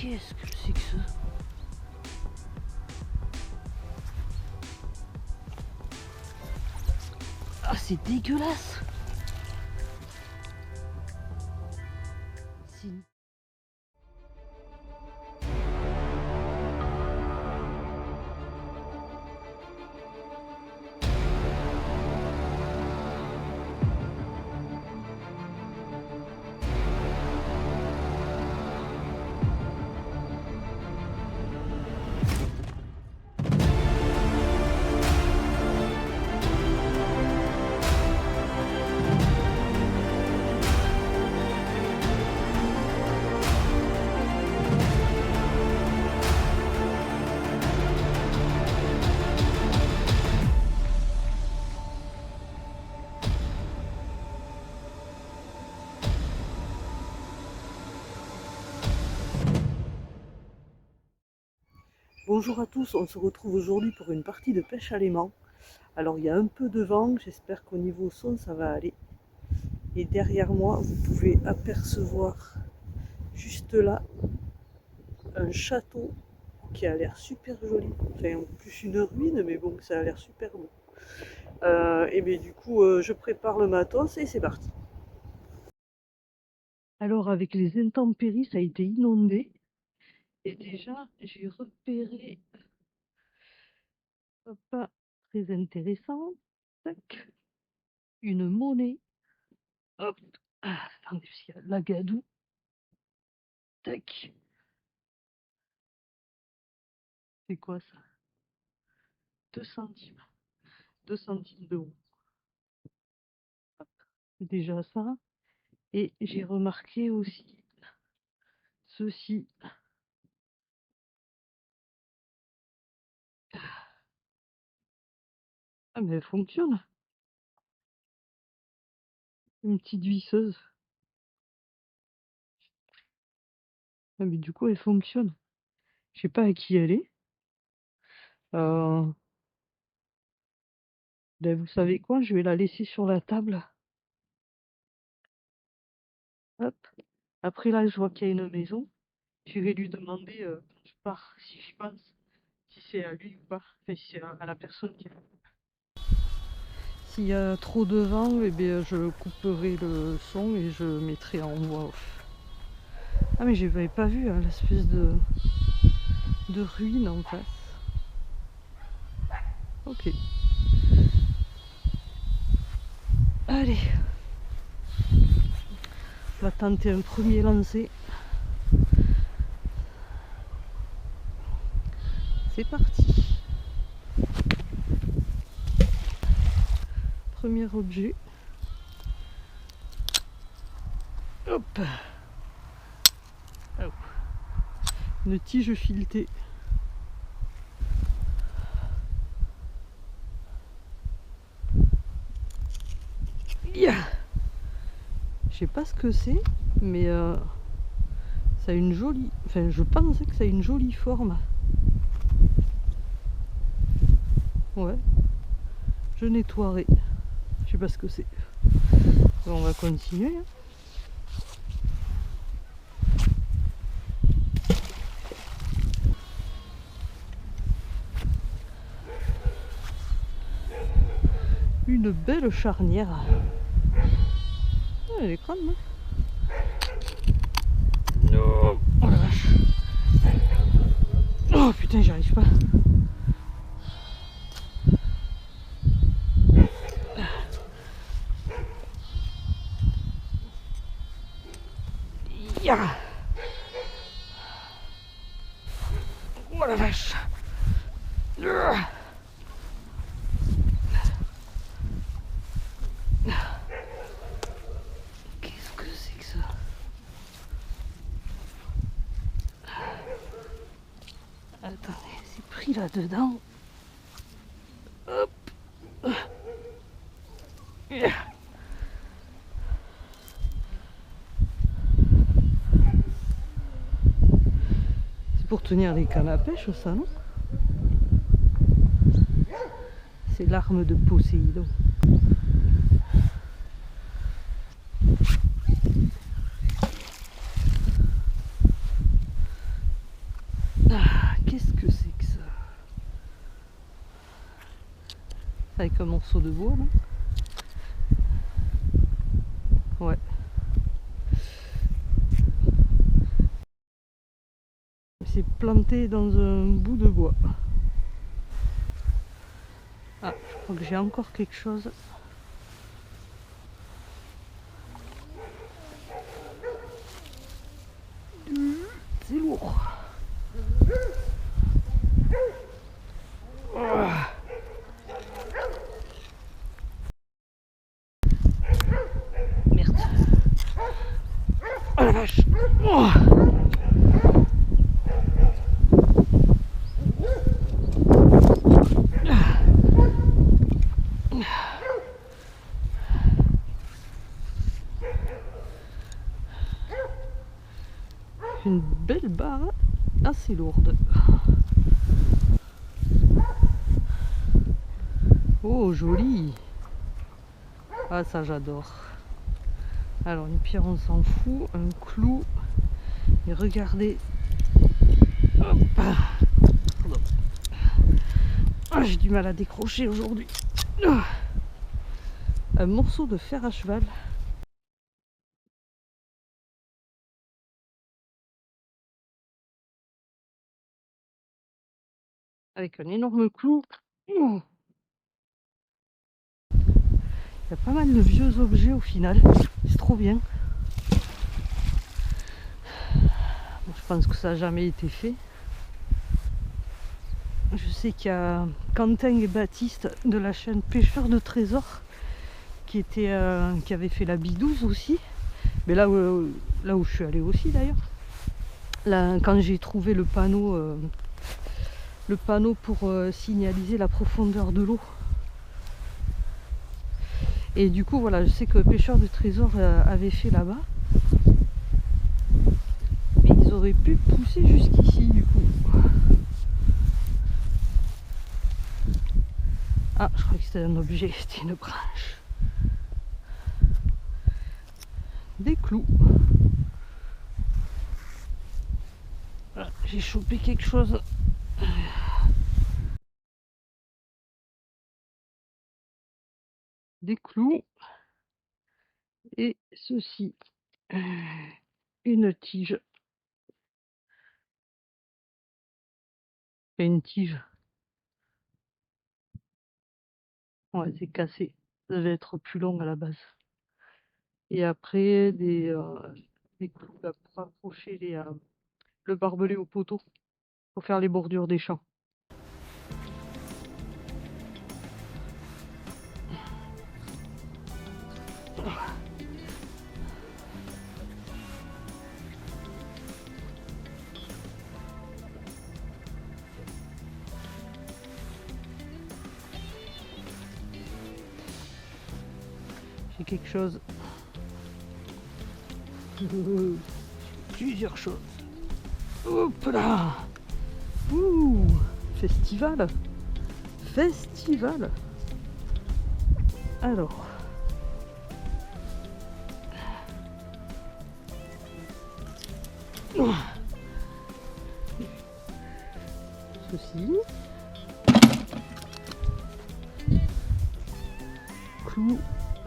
Qu'est-ce que c'est que ça? Ah, c'est dégueulasse. C'est une... Bonjour à tous, on se retrouve aujourd'hui pour une partie de pêche à l'aimant. Alors il y a un peu de vent, j'espère qu'au niveau son ça va aller. Et derrière moi vous pouvez apercevoir juste là un château qui a l'air super joli. Enfin plus une ruine mais bon ça a l'air super beau. Et bien du coup je prépare le matos et c'est parti. Alors avec les intempéries ça a été inondé. Et déjà j'ai repéré pas très intéressant. Tac. Une monnaie. Hop. Ah, attendez, parce qu'il y a la gadoue. Tac. C'est quoi ça? 2 centimes. 2 centimes d'euros. C'est déjà ça. Et j'ai remarqué aussi ceci. Ah, mais elle fonctionne. Une petite visseuse. Ah, mais du coup, elle fonctionne. Je sais pas à qui elle est. Ben, vous savez quoi? Je vais la laisser sur la table. Hop. Après, là, je vois qu'il y a une maison. Je vais lui demander quand je pars, si je pense, si c'est à lui ou pas. Enfin, si c'est à la personne qui est là. S'il y a trop de vent, eh bien, je couperai le son et je mettrai en voix off. Ah mais j'avais pas vu hein, l'espèce de ruine en face. Ok. Allez. On va tenter un premier lancer. C'est parti. Premier objet. Hop. Oh. Une tige filetée. Yeah. Je sais pas ce que c'est, mais ça a une jolie... Enfin, je pensais que ça a une jolie forme. Ouais. Je nettoierai. Je sais pas ce que c'est. Bon, on va continuer. Hein. Une belle charnière. Ah, elle est grande, hein. Oh, oh la vache. Oh putain, j'y arrive pas. Yeah. Oh la vache. Qu'est-ce que c'est que ça? Attendez, c'est pris là-dedans. Hop. Yeah. C'est pour tenir les cannes à pêche, ça, non? C'est l'arme de Poséidon. avec un morceau de bois là. Ouais. C'est planté dans un bout de bois. Ah, je crois que j'ai encore quelque chose. C'est lourd. Merde. Oh la vache. Oh. Une belle barre assez lourde. Oh, joli. Ah, ça j'adore. Alors, une pierre, on s'en fout. Un clou. Et regardez. Hop. Pardon. Ah, j'ai du mal à décrocher aujourd'hui. Un morceau de fer à cheval. Avec un énorme clou. Il y a pas mal de vieux objets au final. C'est trop bien. Bon, je pense que ça n'a jamais été fait. Je sais qu'il y a Quentin et Baptiste de la chaîne Pêcheurs de Trésors qui avait fait la bidouze aussi. Mais là où je suis allée aussi d'ailleurs. Là, quand j'ai trouvé le panneau pour signaliser la profondeur de l'eau. Et du coup, voilà, je sais que Pêcheurs de Trésors avait fait là-bas. Mais ils auraient pu pousser jusqu'ici du coup. Ah, je crois que c'était un objet, c'était une branche. Des clous. Voilà, j'ai chopé quelque chose. Des clous. Et ceci. Une tige. Et une tige. Ouais, c'est cassé. Ça devait être plus long à la base. Et après, des clous là, pour accrocher le barbelé au poteau. Pour faire les bordures des champs. J'ai quelque chose. Plusieurs choses. Hop là. Ouh, festival. Festival. Alors. Ceci. Clous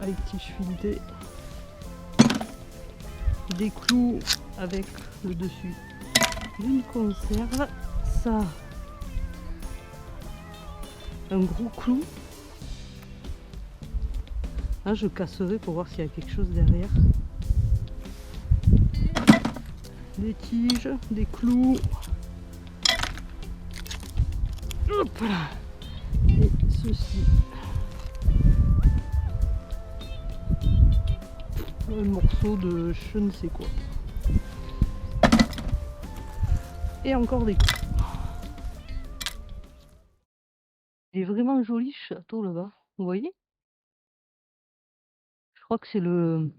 avec tige filetée. Des clous avec le dessus d'une conserve. Ça. Un gros clou. Là, je casserai pour voir s'il y a quelque chose derrière. Des tiges, des clous. Hop là. Et ceci. Un morceau de je ne sais quoi. Et encore des clous. Il est vraiment joli ce château là-bas. Vous voyez? Je crois que c'est le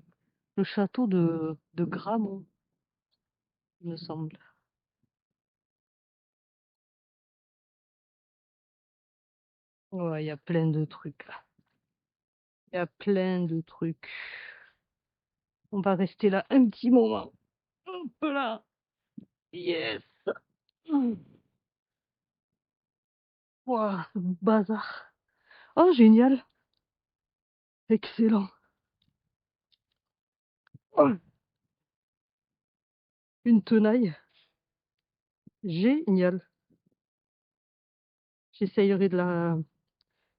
château de Gramont, il me semble. Ouais, il y a plein de trucs là. Il y a plein de trucs. On va rester là un petit moment. Hop là. Yes. Ouah, ce bazar. Oh, génial! Excellent! Oh, une tenaille! Génial! J'essayerai de la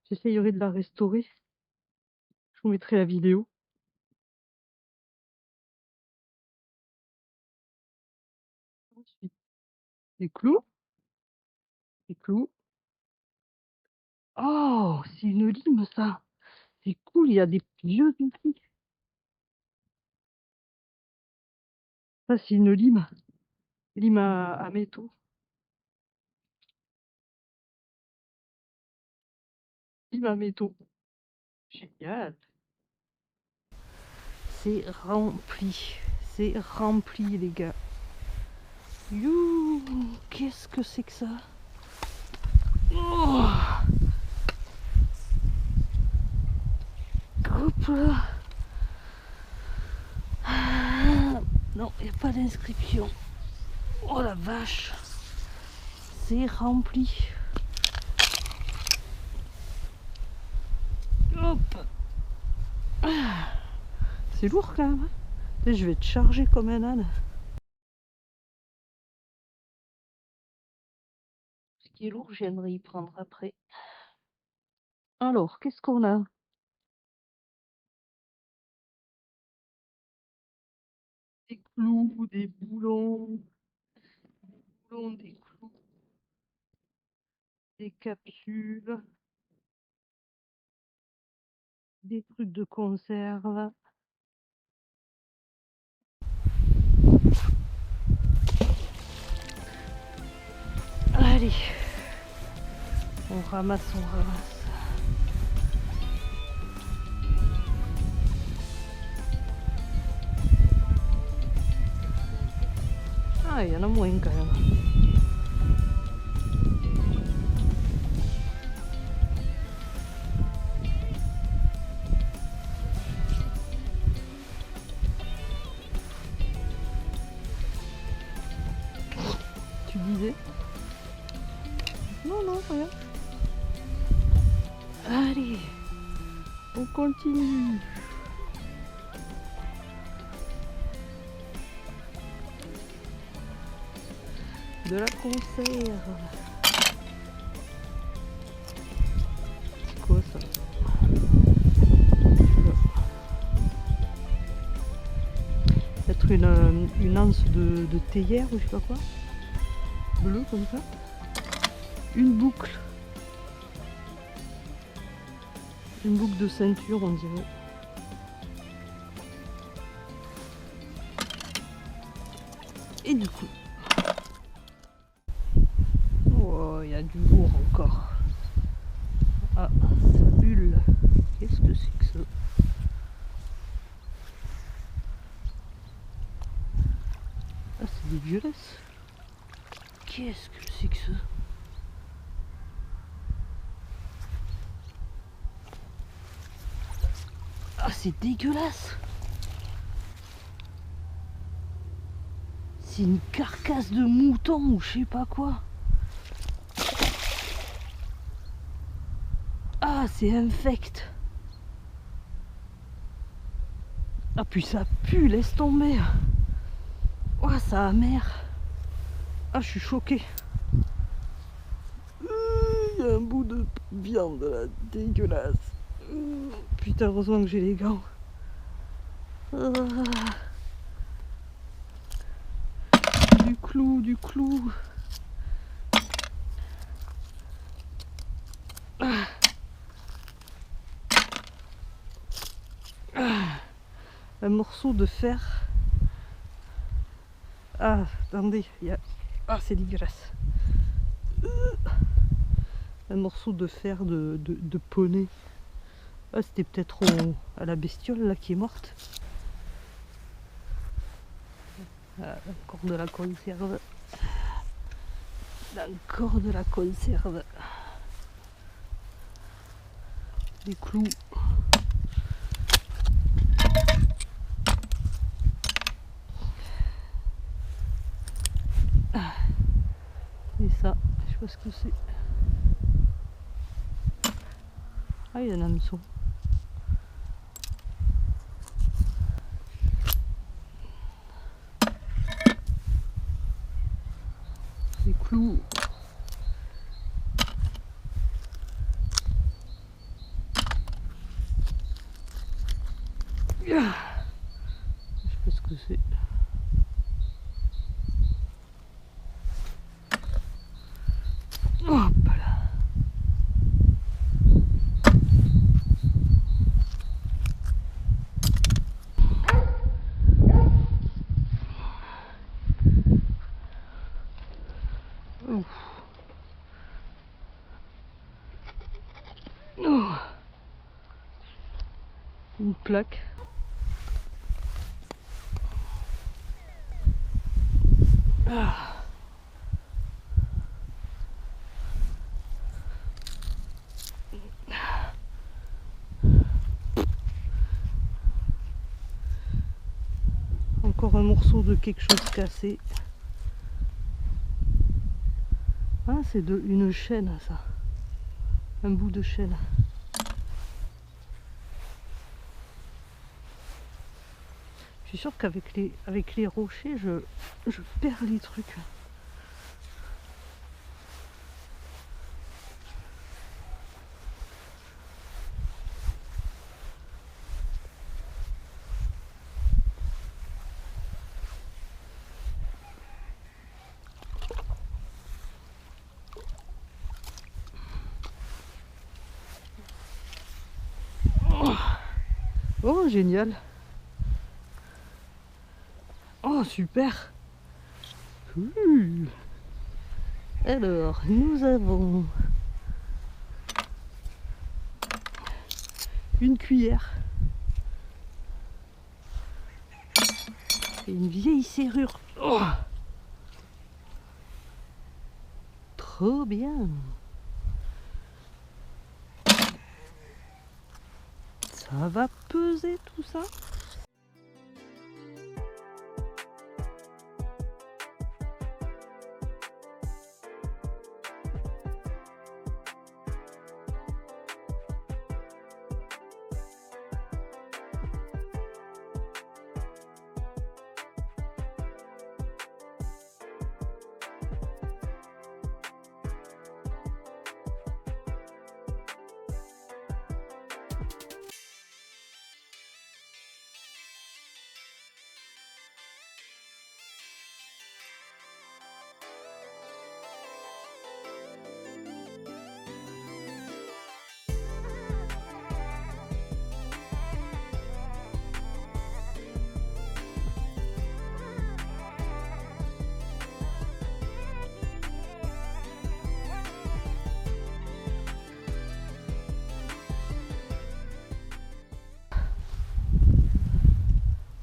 j'essayerai de la restaurer. Je vous mettrai la vidéo. Ensuite, les clous. Les clous. Oh! C'est une lime ça! C'est cool, il y a des vieux outils. Ça, c'est une lime. Lime à métaux. Lime à métaux. Génial! C'est rempli. C'est rempli, les gars. You, qu'est-ce que c'est que ça? Oh, hop là. Ah, non, il n'y a pas d'inscription. Oh la vache. C'est rempli. Hop. Ah, c'est lourd quand même. Je vais te charger comme un âne. Ce qui est lourd, je viendrai y prendre après. Alors, qu'est-ce qu'on a? Des clous, des boulons, des clous, des capsules, des trucs de conserve. Allez, on ramasse, on ramasse. Ah, il y en a moins quand même. Tu disais? Non, non, rien. Allez, on continue. De la conserve. C'est quoi ça? Peut-être une anse de théière ou je sais pas quoi. Bleu comme ça. Une boucle. Une boucle de ceinture, on dirait. Et du coup. Oh, il y a du lourd encore. Ah, ça bulle. Qu'est-ce que c'est que ça? Ah, c'est dégueulasse. Qu'est-ce que c'est que ça? Ah, c'est dégueulasse. C'est une carcasse de mouton ou je sais pas quoi. Ah, c'est infect. Ah, puis ça pue, laisse tomber. Oh, ça amer. Ah, je suis choquée. Il y a un bout de viande là, dégueulasse. Putain, heureusement que j'ai les gants. Du clou, du clou. Un morceau de fer. Ah, attendez, il y a... Ah, c'est dégueulasse. Un morceau de fer de poney. Ah, c'était peut-être à la bestiole là qui est morte. Ah, encore de la conserve. Encore de la conserve. Des clous. Et ça, je sais pas ce que c'est. Ah, il y a un hameçon. Les clous. Je sais pas ce que c'est. Hop là. Ouf. Oh. Une plaque. Ah. Encore un morceau de quelque chose cassé. Ah, c'est une chaîne, ça. Un bout de chaîne. Je suis sûre qu'avec les rochers, je perds les trucs. Oh, génial. Oh, super. Alors, nous avons une cuillère et une vieille serrure. Oh, trop bien. Ça va peser tout ça?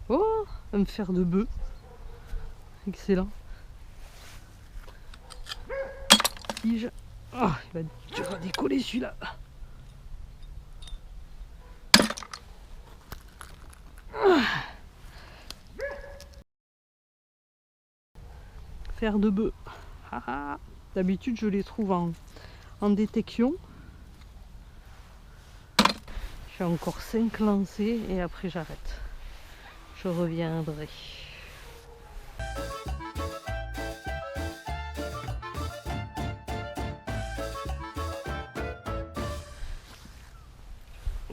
Oh, un fer de bœuf. Excellent. Tige. Oh, il va dur à décoller celui-là. Fer de bœuf. D'habitude, je les trouve en détection. Je fais encore 5 lancers et après j'arrête. Je reviendrai.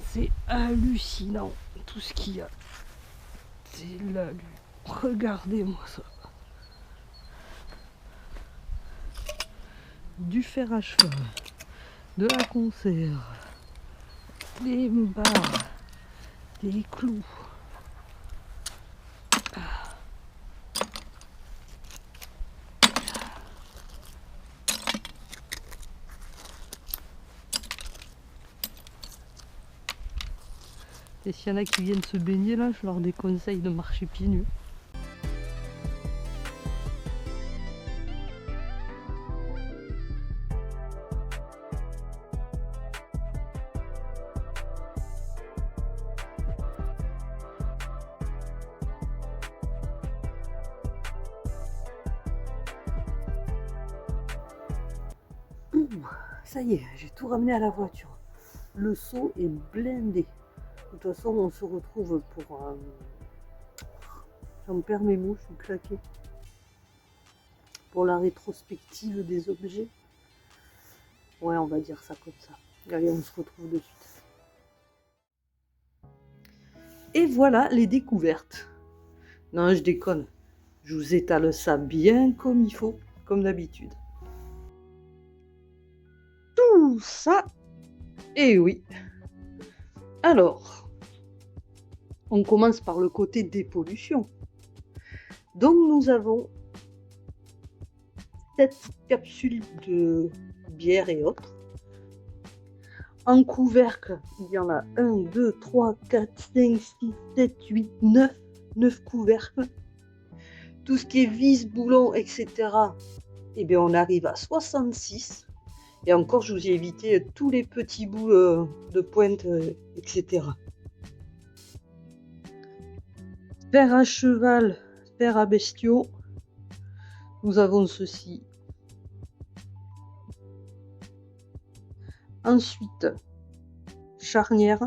C'est hallucinant tout ce qu'il y a. C'est là. Regardez-moi ça. Du fer à cheval, de la conserve, des barres, des clous. Et s'il y en a qui viennent se baigner là, je leur déconseille de marcher pieds nus. Ça y est, j'ai tout ramené à la voiture. Le seau est blindé. De toute façon, on se retrouve pour... J'en perds mes mots, je suis claquée. Pour la rétrospective des objets. Ouais, on va dire ça comme ça. Allez, on se retrouve de suite. Et voilà les découvertes. Non, je déconne. Je vous étale ça bien comme il faut, comme d'habitude. Tout ça, et oui. Alors, on commence par le côté dépollution. Donc nous avons cette capsule de bière et autres. En couvercle, il y en a 1, 2, 3, 4, 5, 6, 7, 8, 9 couvercles. Tout ce qui est vis, boulons, etc., eh bien on arrive à 66. Et encore, je vous ai évité tous les petits bouts de pointe, etc. Fer à cheval, fer à bestiaux. Nous avons ceci. Ensuite, charnière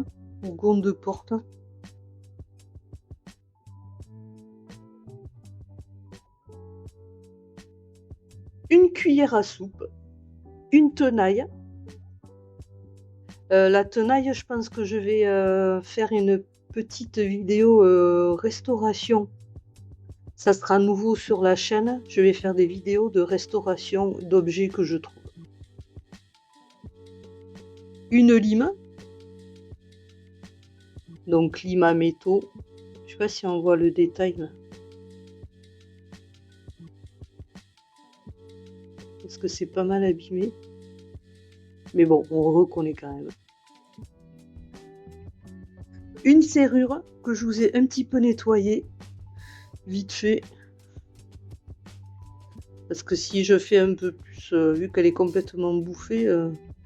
ou gonds de porte. Une cuillère à soupe. Une tenaille. La tenaille, je pense que je vais faire une petite vidéo restauration. Ça sera nouveau sur la chaîne. Je vais faire des vidéos de restauration d'objets que je trouve. Une lime. Donc lime à métaux. Je sais pas si on voit le détail là. Parce que c'est pas mal abîmé. Mais bon, on reconnaît quand même. Une serrure que je vous ai un petit peu nettoyée. Vite fait. Parce que si je fais un peu plus, vu qu'elle est complètement bouffée,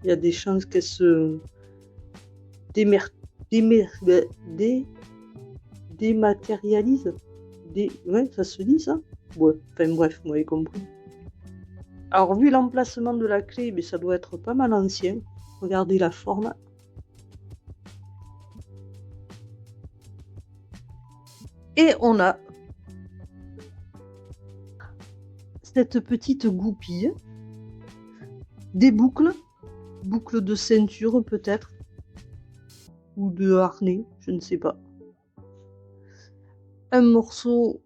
il y a des chances qu'elle se dématérialise. Ouais, ça se dit ça? Ouais, enfin bref, vous m'avez compris. Alors, vu l'emplacement de la clé, mais ça doit être pas mal ancien. Regardez la forme. Et on a cette petite goupille. Des boucles. Boucles de ceinture peut-être. Ou de harnais, je ne sais pas. Un morceau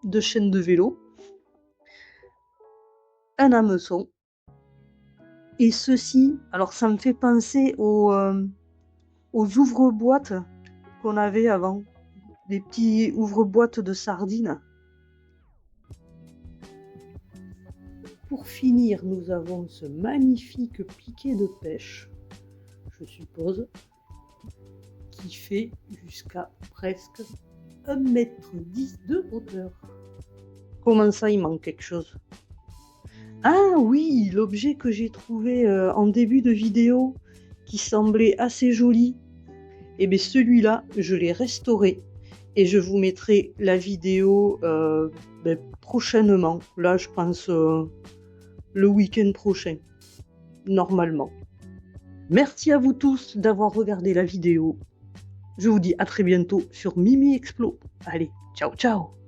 de chaîne de vélo. Un hameçon. Et ceci, alors ça me fait penser aux ouvre-boîtes qu'on avait avant. Des petits ouvre-boîtes de sardines. Pour finir, nous avons ce magnifique piquet de pêche, je suppose, qui fait jusqu'à presque 1,10 m de hauteur. Comment ça, il manque quelque chose? Ah oui, l'objet que j'ai trouvé en début de vidéo, qui semblait assez joli, et bien celui-là, je l'ai restauré. Et je vous mettrai la vidéo prochainement. Là, je pense le week-end prochain, normalement. Merci à vous tous d'avoir regardé la vidéo. Je vous dis à très bientôt sur Mimi Explo. Allez, ciao ciao!